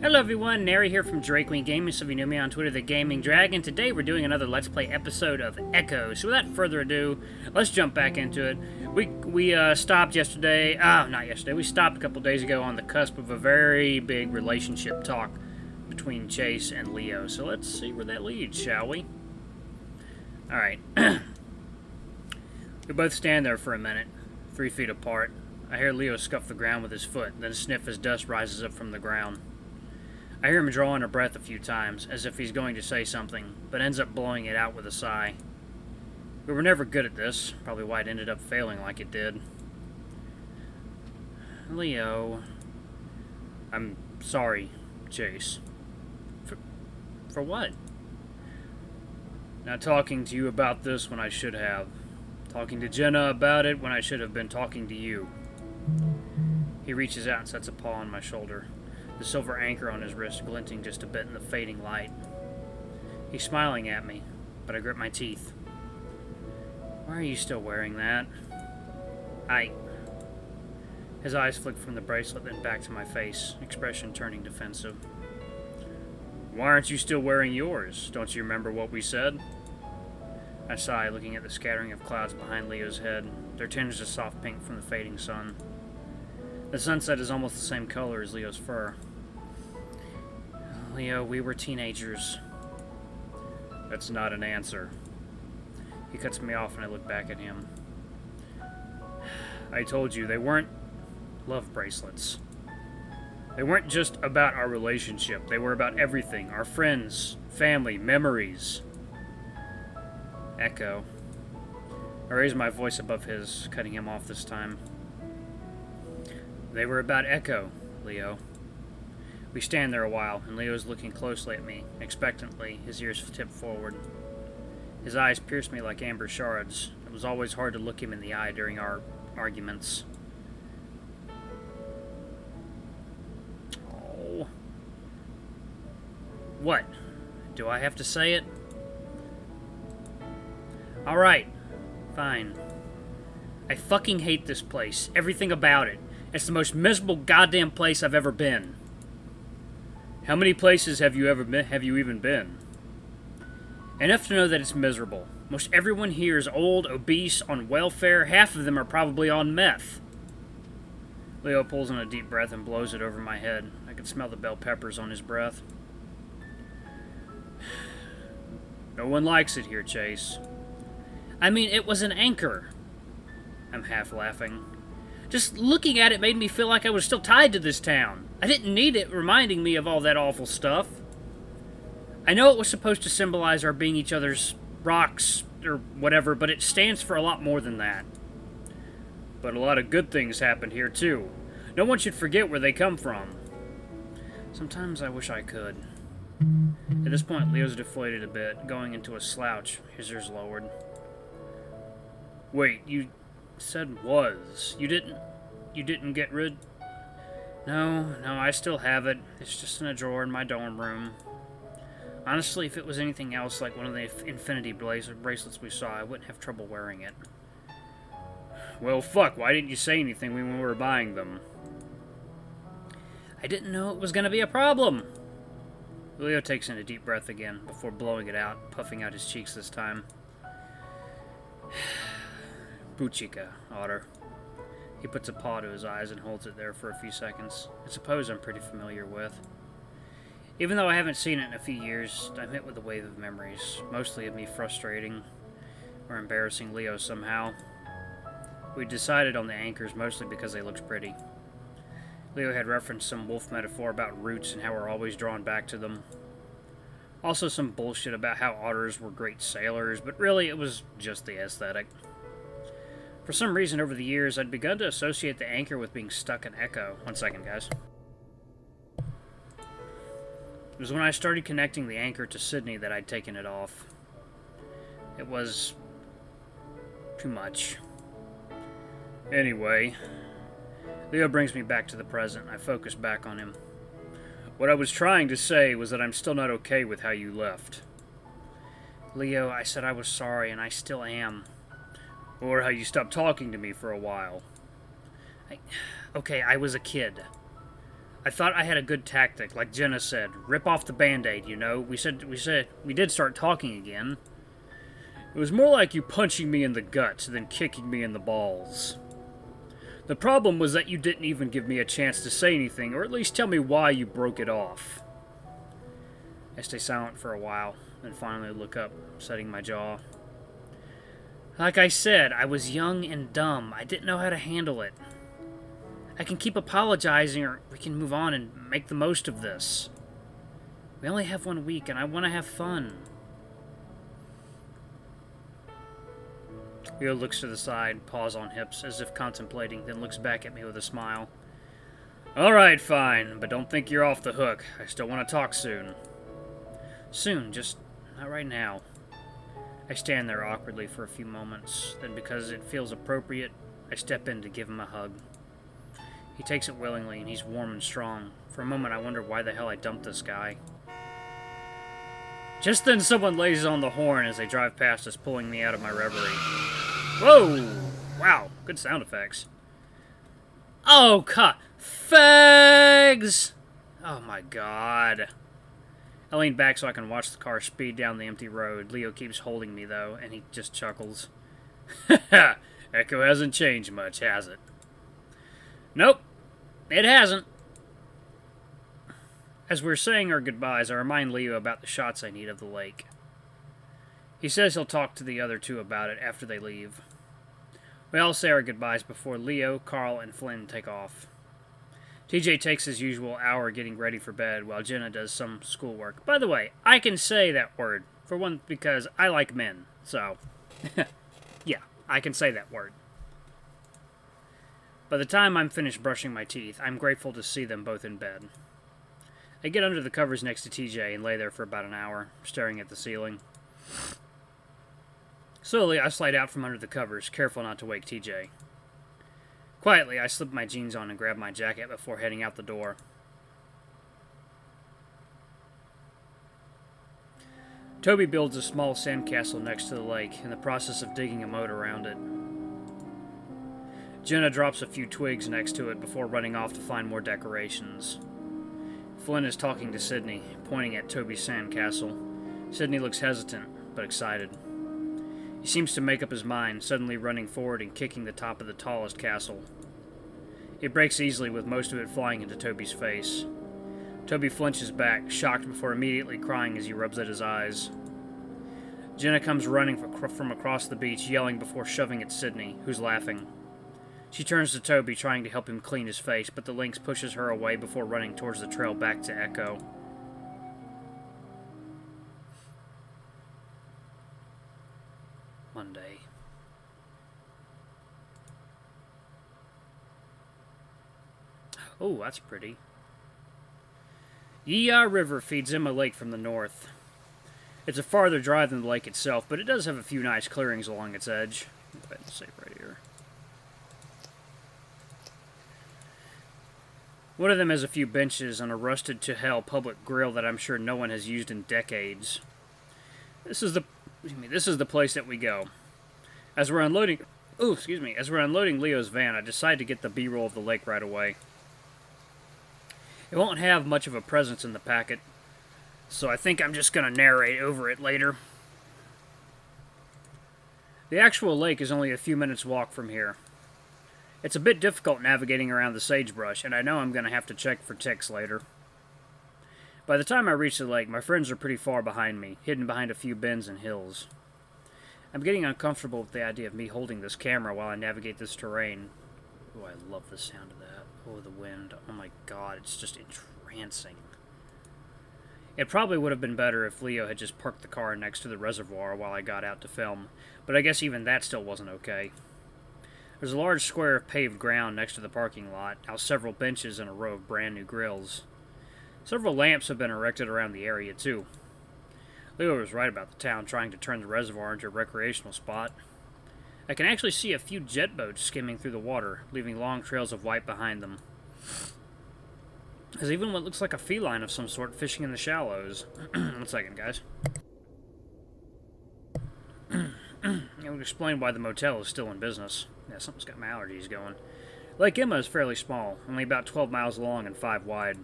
Hello everyone, Nary here from Drakewing Gaming. So if you know me on Twitter, the Gaming Dragon. Today we're doing another Let's Play episode of Echo. So without further ado, let's jump back into it. We stopped yesterday, not yesterday, we stopped a couple days ago on the cusp of a very big relationship talk between Chase and Leo. So let's see where that leads, shall we? Alright. We both stand there for a minute, 3 feet apart. I hear Leo scuff the ground with his foot, then sniff as dust rises up from the ground. I hear him drawing a breath a few times, as if he's going to say something, but ends up blowing it out with a sigh. We were never good at this, probably why it ended up failing like it did. Leo... I'm sorry, Chase. For what? Not talking to you about this when I should have. Talking to Jenna about it when I should have been talking to you. He reaches out and sets a paw on my shoulder, the silver anchor on his wrist glinting just a bit in the fading light. He's smiling at me, but I grip my teeth. Why are you still wearing that? His eyes flick from the bracelet then back to my face, expression turning defensive. Why aren't you still wearing yours? Don't you remember what we said? I sigh, looking at the scattering of clouds behind Leo's head, their tinge of soft pink from the fading sun. The sunset is almost the same color as Leo's fur. Leo, we were teenagers. That's not an answer. He cuts me off and I look back at him. I told you, they weren't love bracelets. They weren't just about our relationship. They were about everything. Our friends, family, memories. Echo. I raise my voice above his, cutting him off this time. They were about Echo, Leo. We stand there a while, and Leo's looking closely at me, expectantly, his ears tipped forward. His eyes pierced me like amber shards. It was always hard to look him in the eye during our arguments. Oh. What? Do I have to say it? Alright. Fine. I fucking hate this place. Everything about it. It's the most miserable goddamn place I've ever been. How many places have you even been? Enough to know that it's miserable. Most everyone here is old, obese, on welfare. Half of them are probably on meth. Leo pulls in a deep breath and blows it over my head. I can smell the bell peppers on his breath. No one likes it here, Chase. I mean, it was an anchor. I'm half laughing. Just looking at it made me feel like I was still tied to this town. I didn't need it reminding me of all that awful stuff. I know it was supposed to symbolize our being each other's rocks or whatever, but it stands for a lot more than that. But a lot of good things happened here, too. No one should forget where they come from. Sometimes I wish I could. At this point, Leo's deflated a bit, going into a slouch, his ears lowered. Wait, you said was. You didn't get rid? No, I still have it. It's just in a drawer in my dorm room. Honestly, if it was anything else, like one of the infinity bracelets we saw, I wouldn't have trouble wearing it. Well, fuck, why didn't you say anything when we were buying them? I didn't know it was gonna be a problem. Leo takes in a deep breath again, before blowing it out, puffing out his cheeks this time. Buchika, Otter. He puts a paw to his eyes and holds it there for a few seconds. It's a pose I'm pretty familiar with. Even though I haven't seen it in a few years, I'm hit with a wave of memories, mostly of me frustrating or embarrassing Leo somehow. We decided on the anchors mostly because they looked pretty. Leo had referenced some wolf metaphor about roots and how we're always drawn back to them. Also some bullshit about how otters were great sailors, but really it was just the aesthetic. For some reason, over the years, I'd begun to associate the anchor with being stuck in Echo. 1 second, guys. It was when I started connecting the anchor to Sydney that I'd taken it off. It was too much. Anyway, Leo brings me back to the present. I focus back on him. What I was trying to say was that I'm still not okay with how you left. Leo, I said I was sorry, and I still am. Or how you stopped talking to me for a while. Okay, I was a kid. I thought I had a good tactic, like Jenna said. Rip off the band-aid, you know? We did start talking again. It was more like you punching me in the guts than kicking me in the balls. The problem was that you didn't even give me a chance to say anything, or at least tell me why you broke it off. I stay silent for a while, then finally look up, setting my jaw. Like I said, I was young and dumb. I didn't know how to handle it. I can keep apologizing, or we can move on and make the most of this. We only have 1 week, and I want to have fun. Leo looks to the side, paws on hips, as if contemplating, then looks back at me with a smile. Alright, fine, but don't think you're off the hook. I still want to talk soon. Soon, just not right now. I stand there awkwardly for a few moments, then because it feels appropriate, I step in to give him a hug. He takes it willingly, and he's warm and strong. For a moment, I wonder why the hell I dumped this guy. Just then, someone lays on the horn as they drive past us, pulling me out of my reverie. Whoa! Wow, good sound effects. Oh, fags! Oh my god. I lean back so I can watch the car speed down the empty road. Leo keeps holding me, though, and he just chuckles. Ha! Echo hasn't changed much, has it? Nope, it hasn't. As we're saying our goodbyes, I remind Leo about the shots I need of the lake. He says he'll talk to the other two about it after they leave. We all say our goodbyes before Leo, Carl, and Flynn take off. TJ takes his usual hour getting ready for bed, while Jenna does some schoolwork. By the way, I can say that word, for one, because I like men, so, yeah, I can say that word. By the time I'm finished brushing my teeth, I'm grateful to see them both in bed. I get under the covers next to TJ and lay there for about an hour, staring at the ceiling. Slowly, I slide out from under the covers, careful not to wake TJ. Quietly, I slip my jeans on and grab my jacket before heading out the door. Toby builds a small sandcastle next to the lake, in the process of digging a moat around it. Jenna drops a few twigs next to it before running off to find more decorations. Flynn is talking to Sydney, pointing at Toby's sandcastle. Sydney looks hesitant, but excited. He seems to make up his mind, suddenly running forward and kicking the top of the tallest castle. It breaks easily, with most of it flying into Toby's face. Toby flinches back, shocked before immediately crying as he rubs at his eyes. Jenna comes running from across the beach, yelling before shoving at Sydney, who's laughing. She turns to Toby, trying to help him clean his face, but the lynx pushes her away before running towards the trail back to Echo. Monday. Oh, that's pretty. Yeehaw River feeds Emma Lake from the north. It's a farther drive than the lake itself, but it does have a few nice clearings along its edge. Go ahead and save right here. One of them has a few benches and a rusted-to-hell public grill that I'm sure no one has used in decades. This is the place that we go. As we're unloading Leo's van, I decide to get the B-roll of the lake right away. It won't have much of a presence in the packet, so I think I'm just going to narrate over it later. The actual lake is only a few minutes' walk from here. It's a bit difficult navigating around the sagebrush, and I know I'm going to have to check for ticks later. By the time I reach the lake, my friends are pretty far behind me, hidden behind a few bends and hills. I'm getting uncomfortable with the idea of me holding this camera while I navigate this terrain. Oh, I love the sound of that. Oh, the wind. Oh my god, it's just entrancing. It probably would have been better if Leo had just parked the car next to the reservoir while I got out to film, but I guess even that still wasn't okay. There's a large square of paved ground next to the parking lot, now several benches and a row of brand new grills. Several lamps have been erected around the area, too. Leo was right about the town trying to turn the reservoir into a recreational spot. I can actually see a few jet boats skimming through the water, leaving long trails of white behind them. There's even what looks like a feline of some sort fishing in the shallows. 1 second, guys. It would explain why the motel is still in business. Yeah, something's got my allergies going. Lake Emma is fairly small, only about 12 miles long and 5 wide.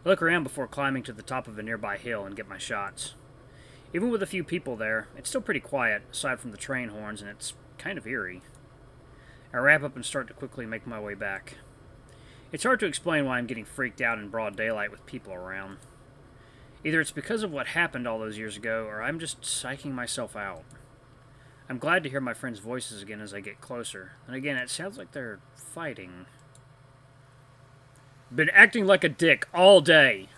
I look around before climbing to the top of a nearby hill and get my shots. Even with a few people there, it's still pretty quiet, aside from the train horns, and it's kind of eerie. I wrap up and start to quickly make my way back. It's hard to explain why I'm getting freaked out in broad daylight with people around. Either it's because of what happened all those years ago, or I'm just psyching myself out. I'm glad to hear my friends' voices again as I get closer, and again, it sounds like they're fighting. Been acting like a dick all day.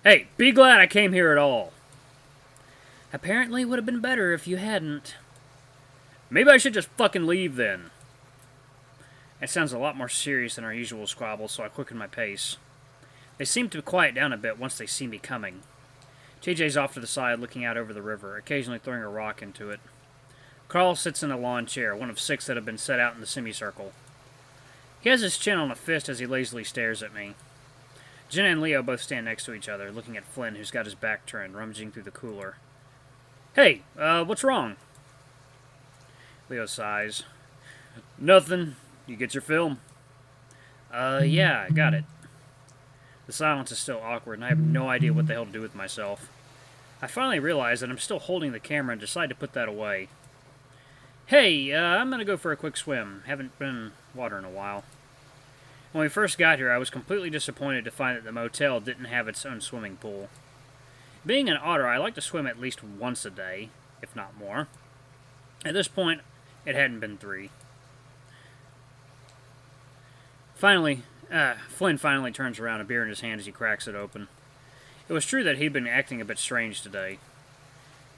Hey, be glad I came here at all. Apparently would have been better if you hadn't. Maybe I should just fucking leave then. It sounds a lot more serious than our usual squabble, so I quicken my pace. They seem to quiet down a bit once they see me coming. TJ's off to the side, looking out over the river, occasionally throwing a rock into it. Carl sits in a lawn chair, one of 6 that have been set out in the semicircle. He has his chin on a fist as he lazily stares at me. Jenna and Leo both stand next to each other, looking at Flynn, who's got his back turned, rummaging through the cooler. Hey, what's wrong? Leo sighs. Nothing. You get your film? Yeah, I got it. The silence is still awkward, and I have no idea what the hell to do with myself. I finally realize that I'm still holding the camera and decide to put that away. Hey, I'm gonna go for a quick swim. Haven't been in water in a while. When we first got here, I was completely disappointed to find that the motel didn't have its own swimming pool. Being an otter, I like to swim at least once a day, if not more. At this point, it hadn't been 3. Finally, Flynn finally turns around, a beer in his hand as he cracks it open. It was true that he'd been acting a bit strange today.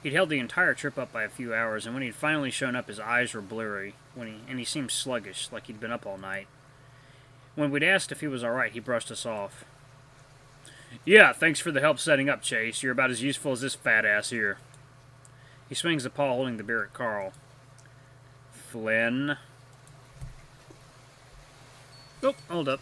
He'd held the entire trip up by a few hours, and when he'd finally shown up, his eyes were blurry, and he seemed sluggish, like he'd been up all night. When we'd asked if he was alright, he brushed us off. Yeah, thanks for the help setting up, Chase. You're about as useful as this fat ass here. He swings the paw holding the beer at Carl. Flynn. Oh, hold up.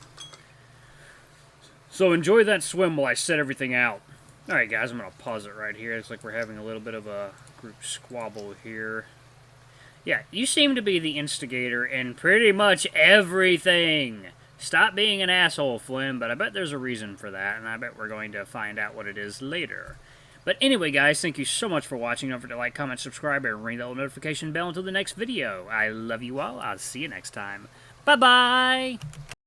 So enjoy that swim while I set everything out. Alright guys, I'm going to pause it right here. Looks like we're having a little bit of a group squabble here. Yeah, you seem to be the instigator in pretty much everything. Stop being an asshole, Flynn, but I bet there's a reason for that, and I bet we're going to find out what it is later. But anyway, guys, thank you so much for watching. Don't forget to like, comment, subscribe, and ring that little notification bell until the next video. I love you all. I'll see you next time. Bye-bye!